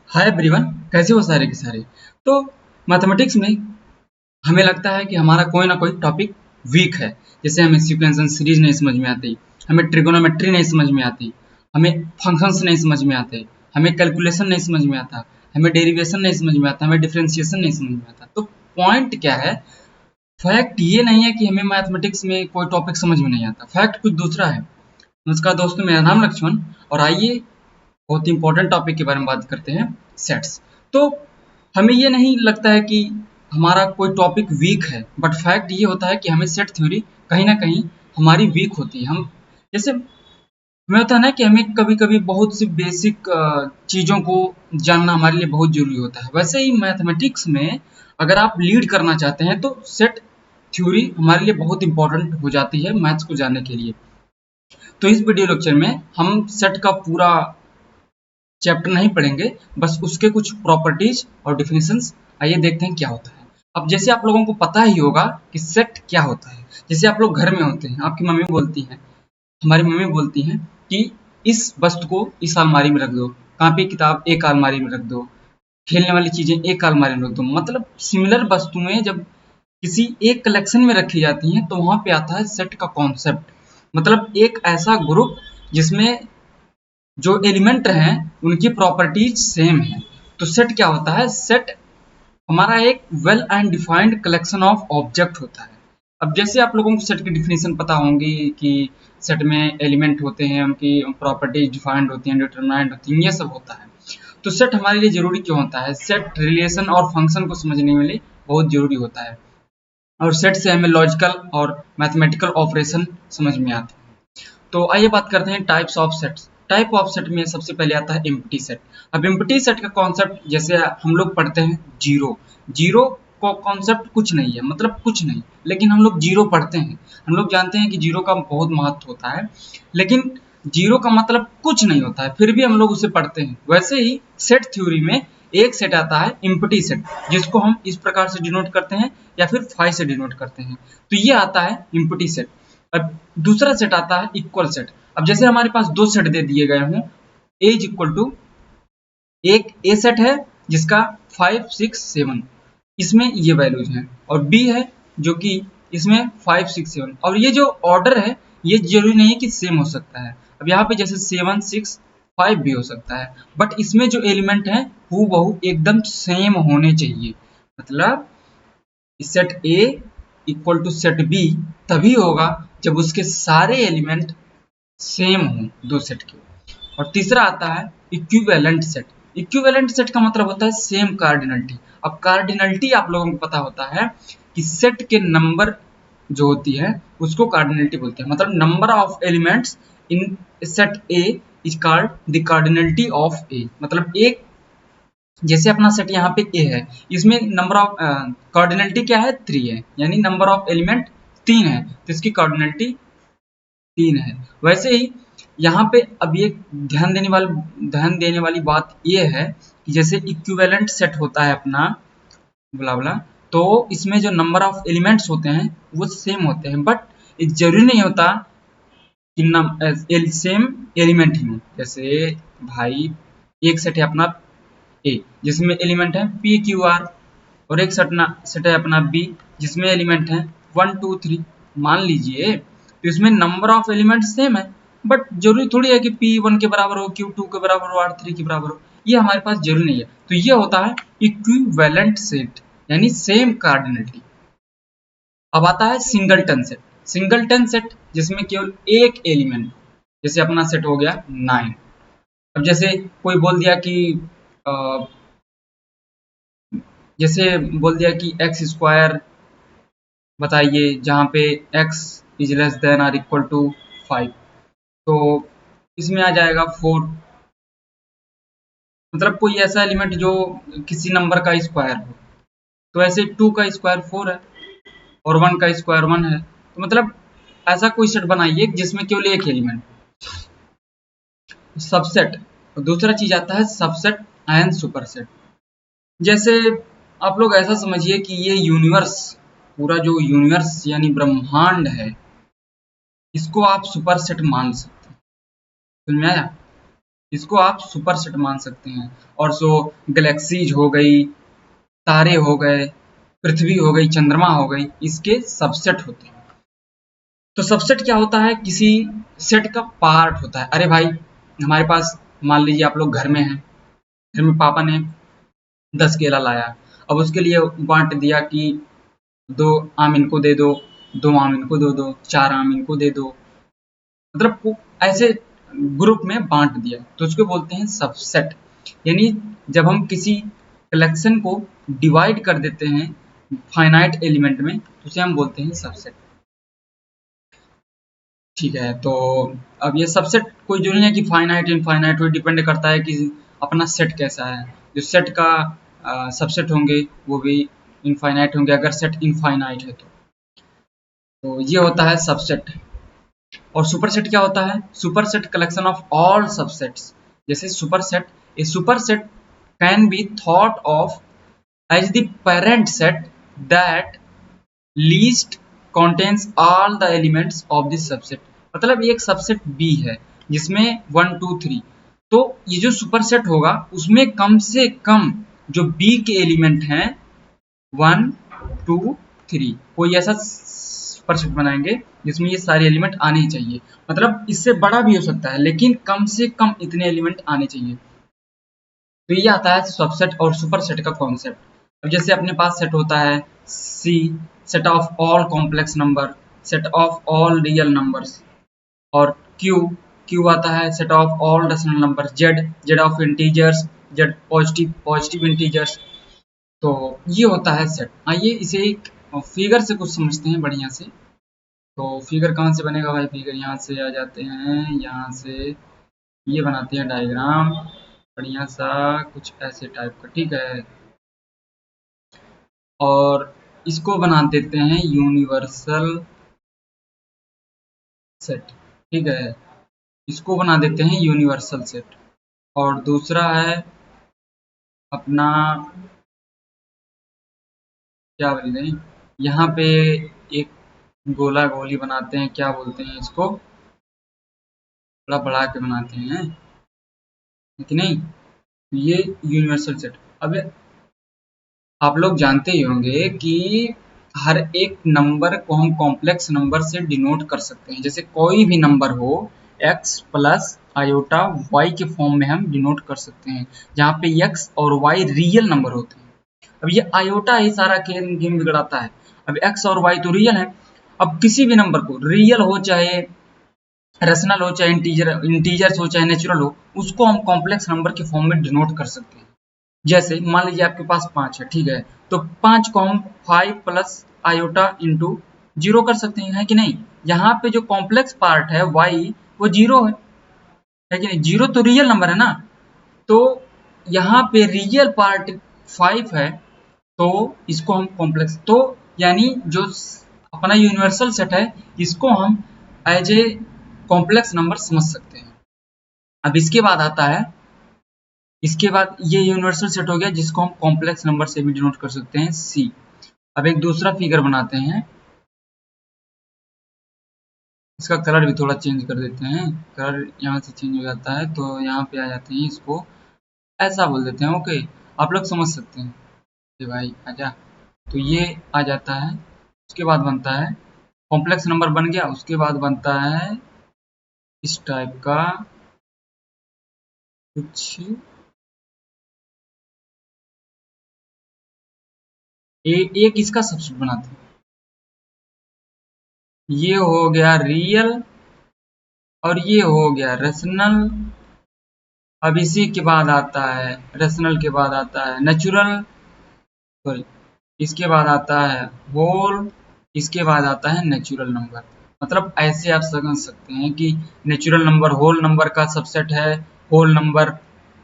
Hi everyone, कैसे हो सारे के सारे। तो मैथमेटिक्स में हमें लगता है कि हमारा कोई ना कोई टॉपिक वीक है। जैसे हमें सीक्वेंस एंड सीरीज नहीं समझ में आती, हमें ट्रिगोनोमेट्री नहीं समझ में आती, हमें फंक्शंस नहीं समझ में आते, हमें कैलकुलेशन नहीं समझ में आता, हमें डेरिवेशन नहीं समझ में आता, हमें डिफरेंशिएशन नहीं समझ में आता। तो पॉइंट क्या है? फैक्ट ये नहीं है कि हमें मैथमेटिक्स में कोई टॉपिक समझ में नहीं आता, फैक्ट कुछ दूसरा है। नमस्कार दोस्तों, मेरा नाम लक्ष्मण और आइए बहुत ही इंपॉर्टेंट टॉपिक के बारे में बात करते हैं, सेट्स। तो हमें ये नहीं लगता है कि हमारा कोई टॉपिक वीक है, बट फैक्ट ये होता है कि हमें सेट थ्योरी कहीं ना कहीं हमारी वीक होती है। हम जैसे हमें होता है ना कि हमें कभी कभी बहुत सी बेसिक चीज़ों को जानना हमारे लिए बहुत जरूरी होता है। वैसे ही मैथमेटिक्स में अगर आप लीड करना चाहते हैं तो सेट थ्योरी हमारे लिए बहुत इंपॉर्टेंट हो जाती है मैथ्स को जानने के लिए। तो इस वीडियो लेक्चर में हम सेट का पूरा चैप्टर नहीं पढ़ेंगे, बस उसके कुछ प्रॉपर्टीज और डिफिनेशंस। आइए देखते हैं क्या होता है। अब जैसे आप लोगों को पता ही होगा कि सेट क्या होता है। जैसे आप लोग घर में होते हैं, आपकी मम्मी बोलती हैं, हमारी मम्मी बोलती हैं कि इस वस्तु को इस अलमारी में रख दो, कॉपी किताब एक अलमारी में रख दो, खेलने वाली चीजें एक अलमारी में रख दो। मतलब सिमिलर वस्तुएं जब किसी एक कलेक्शन में रखी जाती हैं तो वहां पे आता है सेट का कॉन्सेप्ट। मतलब एक ऐसा ग्रुप जिसमें जो एलिमेंट हैं उनकी प्रॉपर्टीज सेम है। तो सेट क्या होता है? सेट हमारा एक well and defined collection of object होता है। अब जैसे आप लोगों को सेट की डिफिनेशन पता होंगी कि सेट में एलिमेंट होते हैं, उनकी प्रॉपर्टीज डिफाइंड होती हैं, डिटरमाइंड होती हैं, ये सब होता है। तो सेट हमारे लिए जरूरी क्यों होता है? सेट रिलेशन और फंक्शन को समझने में लिए बहुत जरूरी होता है, और सेट से हमें लॉजिकल और मैथमेटिकल ऑपरेशन समझ में आते हैं। तो आइए बात करते हैं types of sets. Type of set में सबसे पहले आता है एम्प्टी सेट। अब एम्प्टी सेट का कॉन्सेप्ट जैसे हम लोग पढ़ते हैं जीरो। जीरो का कॉन्सेप्ट कुछ नहीं है, मतलब कुछ नहीं, लेकिन हम लोग जीरो पढ़ते हैं। हम लोग जानते हैं कि जीरो का बहुत महत्व होता है, लेकिन जीरो का मतलब कुछ नहीं होता है, फिर भी हम लोग उसे पढ़ते हैं। वैसे ही सेट थ्योरी में एक सेट आता है एम्प्टी सेट, जिसको हम इस प्रकार से डिनोट करते हैं या फिर फाइव से डिनोट करते हैं। तो ये आता है एम्प्टी सेट। अब दूसरा सेट आता है इक्वल सेट। अब जैसे हमारे पास दो सेट दे दिए गए हों, ए इज इक्वल टू, एक ए सेट है जिसका 5 6 7, इसमें ये वैल्यूज हैं, और बी है जो कि इसमें 5 6 7, और ये जो ऑर्डर है ये जरूरी नहीं है कि सेम हो सकता है। अब यहाँ पे जैसे 7 6 5 भी हो सकता है, बट इसमें जो एलिमेंट है हूबहू एकदम सेम होने चाहिए। मतलब set A equal to set B तभी होगा जब उसके सारे एलिमेंट सेम हों दो सेट के। और तीसरा आता है इक्विवेलेंट सेट। इक्विवेलेंट सेट का मतलब होता है सेम कार्डिनलिटी। अब कार्डिनलिटी आप लोगों को पता होता है कि सेट के नंबर जो होती है उसको कार्डिनलिटी बोलते हैं। मतलब number of elements in set A is called the cardinality of A. मतलब एक, जैसे अपना सेट यहाँ पे ए है, इसमें नंबर ऑफ कार्डिनलिटी क्या है? 3 है, यानी नंबर ऑफ एलिमेंट 3 है, तो इसकी कार्डिनलिटी 3 है। वैसे ही यहाँ पे अब ये ध्यान देने वाली बात ये है कि जैसे इक्विवेलेंट सेट होता है अपना बुला बुला, तो इसमें जो नंबर ऑफ एलिमेंट्स होते हैं वो सेम होते हैं, बट ये जरूरी नहीं होता कि सेम एलिमेंट ही हो। जैसे भाई एक सेट है अपना ए जिसमें एलिमेंट है पी क्यू आर, और एक सेट है अपना बी जिसमें एलिमेंट है 1 2 3। मान लीजिए तो इसमें नंबर ऑफ एलिमेंट सेम है, बट जरूरी थोड़ी है कि पी वन के बराबर हो, क्यू टू के बराबर हो, आर थ्री के बराबर हो। ये हमारे पास जरूरी नहीं है। तो ये होता है इक्विवेलेंट सेट, यानी सेम कार्डिनलिटी। अब आता है सिंगलटन सेट। सिंगलटन सेट जिसमें केवल एक एलिमेंट, जैसे अपना सेट हो गया 9। अब जैसे कोई बोल दिया कि अ, जैसे बोल दिया कि एक्स स्क्वायर बताइए, जहाँ पे x इज लेस देन और इक्वल टू 5, तो इसमें आ जाएगा 4। मतलब कोई ऐसा एलिमेंट जो किसी नंबर का स्क्वायर हो, तो ऐसे 2 का स्क्वायर 4 है और 1 का स्क्वायर 1 है। तो मतलब ऐसा कोई सेट बनाइए जिसमें केवल एक एलिमेंट। सबसेट, दूसरा चीज आता है सबसेट एंड सुपरसेट। जैसे आप लोग ऐसा समझिए कि ये यूनिवर्स, पूरा जो यूनिवर्स यानी ब्रह्मांड है, इसको आप सुपरसेट मान सकते हैं। समझ में आया? इसको आप सुपरसेट मान सकते हैं। और सो गैलेक्सीज हो गई, तारे हो गए, पृथ्वी हो गई, चंद्रमा हो गई, इसके सबसेट होते हैं। तो सबसेट क्या होता है? किसी सेट का पार्ट होता है। अरे भाई, हमारे पास मान लीजिए आप लोग घर में हैं, घर में पापा ने 10 केला लाया, अब उसके लिए बांट दिया कि 2 आम इनको दे दो, 2 आम इनको दे दो, 4 आम इनको दे दो, मतलब ऐसे ग्रुप में बांट दिया, तो उसको बोलते हैं सबसेट। यानी जब हम किसी कलेक्शन को डिवाइड कर देते हैं फाइनाइट एलिमेंट में, तो उसे हम बोलते हैं सबसेट। ठीक है, तो अब ये सबसेट कोई जरूरी है कि फाइनाइट इनफाइनाइट, वो डिपेंड करता है कि अपना सेट कैसा है। जो सेट का सबसेट होंगे वो भी इनफाइनाइट होंगे, अगर सेट इनफाइनाइट है तो ये होता है सबसेट। और सुपरसेट क्या होता है? Superset collection of all subsets. जैसे superset, a superset can be thought of as the parent set that least contains all the elements of this subset। मतलब ये एक सबसेट B है जिसमें 1 2 3, तो ये जो सुपरसेट होगा उसमें कम से कम जो B के एलिमेंट हैं 1 2 3, कोई ऐसा सुपरसेट बनाएंगे जिसमें ये सारे एलिमेंट आने ही चाहिए। मतलब इससे बड़ा भी हो सकता है लेकिन कम से कम इतने एलिमेंट आने चाहिए। तो ये आता है सबसेट और सुपरसेट का कॉन्सेप्ट। अब जैसे अपने पास सेट होता है C, set of all complex number, set of all real numbers. और Q आता है set of all rational number, Z of integers, Z positive integers. तो ये होता है सेट। आइए इसे एक फिगर से कुछ समझते हैं बढ़िया से। तो फिगर कहाँ से बनेगा भाई? फिगर यहाँ से आ जाते हैं, यहाँ से ये बनाते हैं डायग्राम बढ़िया सा कुछ ऐसे टाइप का, ठीक है। और इसको बना देते हैं यूनिवर्सल सेट, ठीक है, इसको बना देते हैं यूनिवर्सल सेट। और दूसरा है अपना क्या बोलते हैं, यहाँ पे एक गोला गोली बनाते हैं, क्या बोलते हैं इसको, बड़ा बढ़ा के बनाते हैं कि नहीं, ये यूनिवर्सल सेट। अब आप लोग जानते ही होंगे कि हर एक नंबर को हम कॉम्प्लेक्स नंबर से डिनोट कर सकते हैं। जैसे कोई भी नंबर हो x प्लस आयोटा y के फॉर्म में हम डिनोट कर सकते हैं, जहाँ पे x और y रियल नंबर होते हैं। अब ये आयोटा ही सारा गेम बिगड़ाता है। अब x और y तो रियल है, अब किसी भी नंबर को रियल हो चाहे रेशनल हो चाहे इंटीजर्स हो चाहे नेचुरल हो, उसको हम कॉम्प्लेक्स नंबर के फॉर्म में डिनोट कर सकते हैं। जैसे मान लीजिए आपके पास 5 है, ठीक है, तो 5 को हम 5 प्लस आयोटा इंटू 0 कर सकते हैं, है कि नहीं। यहाँ पे जो कॉम्प्लेक्स पार्ट है y वो 0 है कि नहीं, 0 तो रियल नंबर है ना, तो यहाँ पे रियल पार्ट 5 है, तो इसको हम कॉम्प्लेक्स, तो यानी जो अपना यूनिवर्सल सेट है इसको हम एज ए कॉम्प्लेक्स नंबर समझ सकते हैं। अब इसके बाद आता है, इसके बाद ये यूनिवर्सल सेट हो गया जिसको हम कॉम्प्लेक्स नंबर से भी डिनोट कर सकते हैं C। अब एक दूसरा फिगर बनाते हैं, इसका कलर भी थोड़ा चेंज कर देते हैं, कलर यहाँ से चेंज हो जाता है तो यहाँ पे आ जाते हैं, इसको ऐसा बोल देते हैं, ओके, आप लोग समझ सकते हैं। ये भाई आजा, तो ये आ जाता है, उसके बाद बनता है कॉम्प्लेक्स नंबर बन गया, उसके बाद बनता है इस टाइप का कुछ, एक इसका सबसेट बनाते हैं, ये हो गया रियल और ये हो गया रेशनल। अब इसी के बाद आता है, रेशनल के बाद आता है नेचुरल, सॉरी, इसके बाद आता है होल, इसके बाद आता है नेचुरल नंबर। मतलब ऐसे आप समझ सकते हैं कि नेचुरल नंबर होल नंबर का सबसेट है, होल नंबर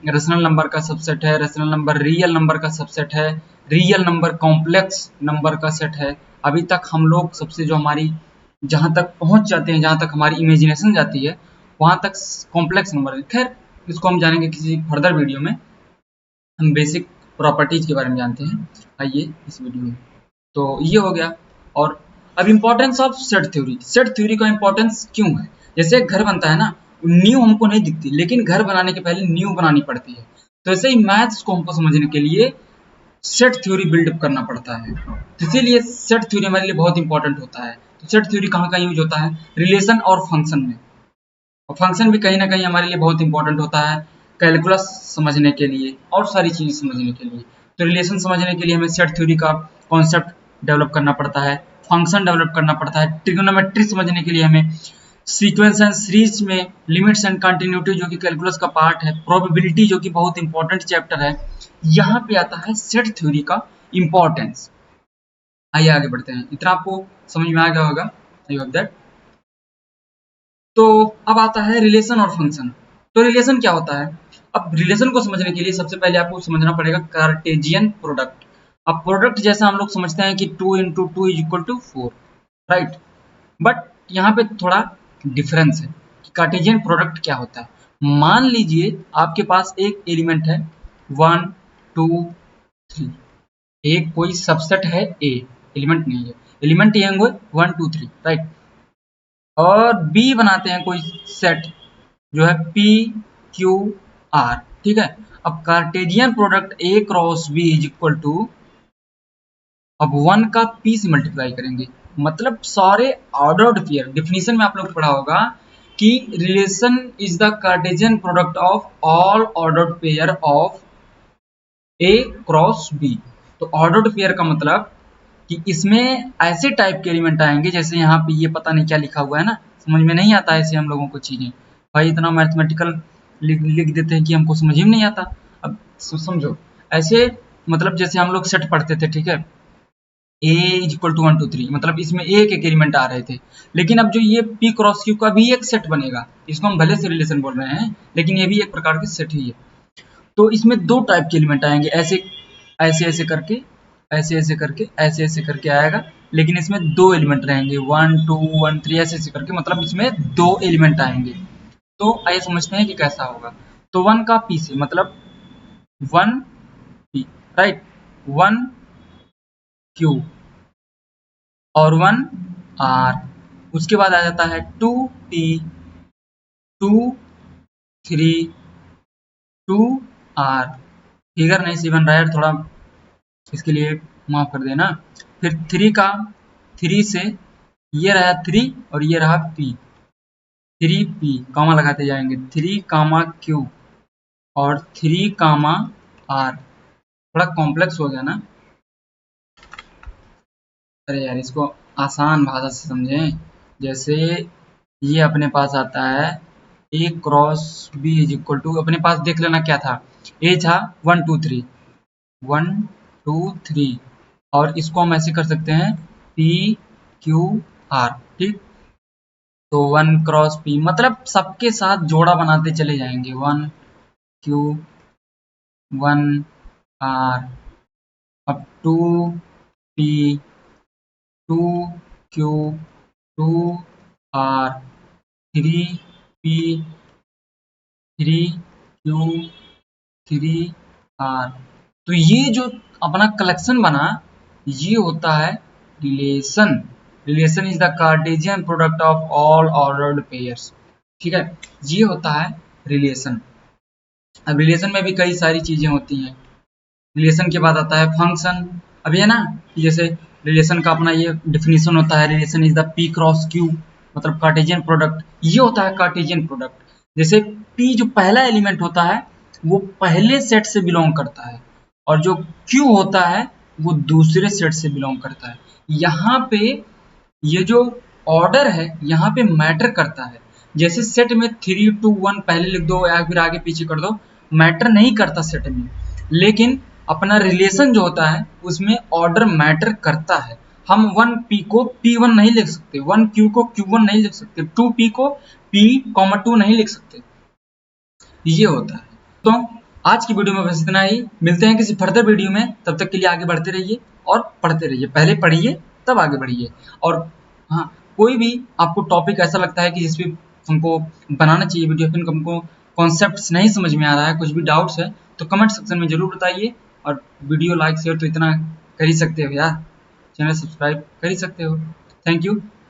रेशनल नंबर का सबसेट है, रेशनल नंबर रियल नंबर का सबसेट है, रियल नंबर कॉम्प्लेक्स नंबर का सेट है। अभी तक हम लोग सबसे जो हमारी जहाँ तक पहुँच जाते हैं, जहाँ तक हमारी इमेजिनेशन जाती है वहाँ तक कॉम्प्लेक्स नंबर है। खैर इसको हम जानेंगे किसी फर्दर वीडियो में, हम बेसिक प्रॉपर्टीज के बारे में जानते हैं आइए इस वीडियो में। तो ये हो गया। और अब importance of set theory, set theory का इम्पोर्टेंस क्यों है? जैसे एक घर बनता है ना, नींव हमको नहीं दिखती, लेकिन घर बनाने के पहले नींव बनानी पड़ती है। तो ऐसे ही मैथ्स को हमको समझने के लिए सेट थ्योरी बिल्डअप करना पड़ता है। तो इसीलिए सेट थ्योरी हमारे लिए बहुत इंपॉर्टेंट होता है। तो सेट थ्योरी कहाँ कहाँ यूज होता है? रिलेशन और फंक्शन में। और फंक्शन भी कहीं ना कहीं हमारे लिए बहुत इंपॉर्टेंट होता है कैलकुलस समझने के लिए और सारी चीज़ें समझने के लिए। तो रिलेशन समझने के लिए हमें सेट थ्योरी का कॉन्सेप्ट डेवलप करना पड़ता है, फंक्शन डेवलप करना पड़ता है। ट्रिग्नोमेट्री समझने के लिए हमें सीक्वेंस एंड सीरीज में लिमिट्स एंड कंटिन्यूटी जो कि कैलकुलस का पार्ट है, प्रोबेबिलिटी जो कि बहुत इंपॉर्टेंट चैप्टर है, यहाँ पे आता है सेट थ्योरी का इंपॉर्टेंस। आइए आगे बढ़ते हैं। इतना आपको समझ में आ गया होगा, आई होप दैट। तो अब आता है रिलेशन और फंक्शन। तो रिलेशन क्या होता है? अब रिलेशन को समझने के लिए सबसे पहले आपको समझना पड़ेगा कार्टेजियन प्रोडक्ट। अब प्रोडक्ट जैसा हम लोग समझते हैं कि 2 × 2 = 4, राइट। बट यहाँ पे थोड़ा डिफरेंस है कि कार्टेजियन प्रोडक्ट क्या होता है। मान लीजिए आपके पास एक एलिमेंट है 1 2 3, एक कोई सबसेट है ए, एलिमेंट नहीं है, एलिमेंट ये होंगे 1 2 3, राइट। और बी बनाते हैं कोई सेट जो है पी क्यू आर, ठीक है। अब Cartesian product A cross B = अब 1 का p से मल्टीप्लाई करेंगे, मतलब सारे ऑर्डर्ड पेयर। डिफिनीशन में आप लोग पढ़ा होगा कि relation is the Cartesian product of all ordered pair of A cross B. तो ऑर्डर्ड पेयर का मतलब कि इसमें ऐसे टाइप के एलिमेंट आएंगे, जैसे यहाँ पे ये पता नहीं क्या लिखा हुआ है ना, समझ में नहीं आता ऐसे हम लोगों को चीजें। भाई इतना मैथमेटिकल लिख देते हैं कि हमको समझ ही नहीं आता। अब समझो ऐसे, मतलब जैसे हम लोग सेट पढ़ते थे, ठीक है, a = 1 2 3, मतलब इसमें एक एक एलिमेंट आ रहे थे। लेकिन अब जो ये p क्रॉस q का भी एक सेट बनेगा, इसको हम भले से रिलेशन बोल रहे हैं, लेकिन ये भी एक प्रकार के सेट ही है। तो इसमें दो टाइप के एलिमेंट आएंगे, ऐसे ऐसे ऐसे करके, ऐसे ऐसे करके, ऐसे ऐसे करके आएगा। लेकिन इसमें दो एलिमेंट रहेंगे 1 2 1 3 ऐसे ऐसे करके, मतलब इसमें दो एलिमेंट आएंगे। तो आइए समझते हैं कि कैसा होगा। तो 1 का p से मतलब 1 p, राइट, 1 q और 1 r। उसके बाद आ जाता है 2 p 2 3 2 r। फिगर नहीं सी बन रहा है, थोड़ा इसके लिए माफ कर देना। फिर 3 का 3 से ये रहा 3 और ये रहा p, 3p कॉमा लगाते जाएंगे, 3, q और 3, r। थोड़ा कॉम्प्लेक्स हो गया ना? अरे यार इसको आसान भाषा से समझें। जैसे ये अपने पास आता है a क्रॉस b = अपने पास देख लेना क्या था, a था 1 2 3 1 2 3, और इसको हम ऐसे कर सकते हैं p q r, ठीक। तो 1 क्रॉस p मतलब सबके साथ जोड़ा बनाते चले जाएंगे, 1 q 1 r, अब 2 p 2 q 2 r 3 p 3 q 3 r। तो ये जो अपना कलेक्शन बना, ये होता है relation. Relation is the Cartesian product of all ordered pairs, ठीक है, ये होता है रिलेशन। अब रिलेशन में भी कई सारी चीजें होती हैं। रिलेशन के बाद आता है फंक्शन। अब ये ना, जैसे रिलेशन का अपना ये डिफिनीशन होता है, relation is the p cross q, मतलब कार्टेजियन प्रोडक्ट। ये होता है कार्टेजियन प्रोडक्ट। जैसे p जो पहला एलिमेंट होता है वो पहले सेट से बिलोंग करता है, और जो q होता है वो दूसरे सेट से बिलोंग करता है। यहाँ पे ये जो ऑर्डर है यहाँ पे मैटर करता है। जैसे सेट में 3 2 1 पहले लिख दो या फिर आगे पीछे कर दो, मैटर नहीं करता सेट में। लेकिन अपना रिलेशन जो होता है उसमें ऑर्डर मैटर करता है। हम 1p को p1 नहीं लिख सकते, 1q को q1 नहीं लिख सकते, 2p को p, 2 नहीं लिख सकते। ये होता है। तो आज की वीडियो में बस इतना ही। मिलते हैं किसी फर्दर वीडियो में, तब तक के लिए आगे बढ़ते रहिए और पढ़ते रहिए। पहले पढ़िए तब आगे बढ़िए। और हाँ, कोई भी आपको टॉपिक ऐसा लगता है कि जिस पे हमको बनाना चाहिए वीडियो, फिर हमको कॉन्सेप्ट्स नहीं समझ में आ रहा है, कुछ भी डाउट्स है, तो कमेंट सेक्शन में जरूर बताइए। और वीडियो लाइक शेयर तो इतना कर ही सकते हो यार, चैनल सब्सक्राइब कर ही सकते हो। Thank you.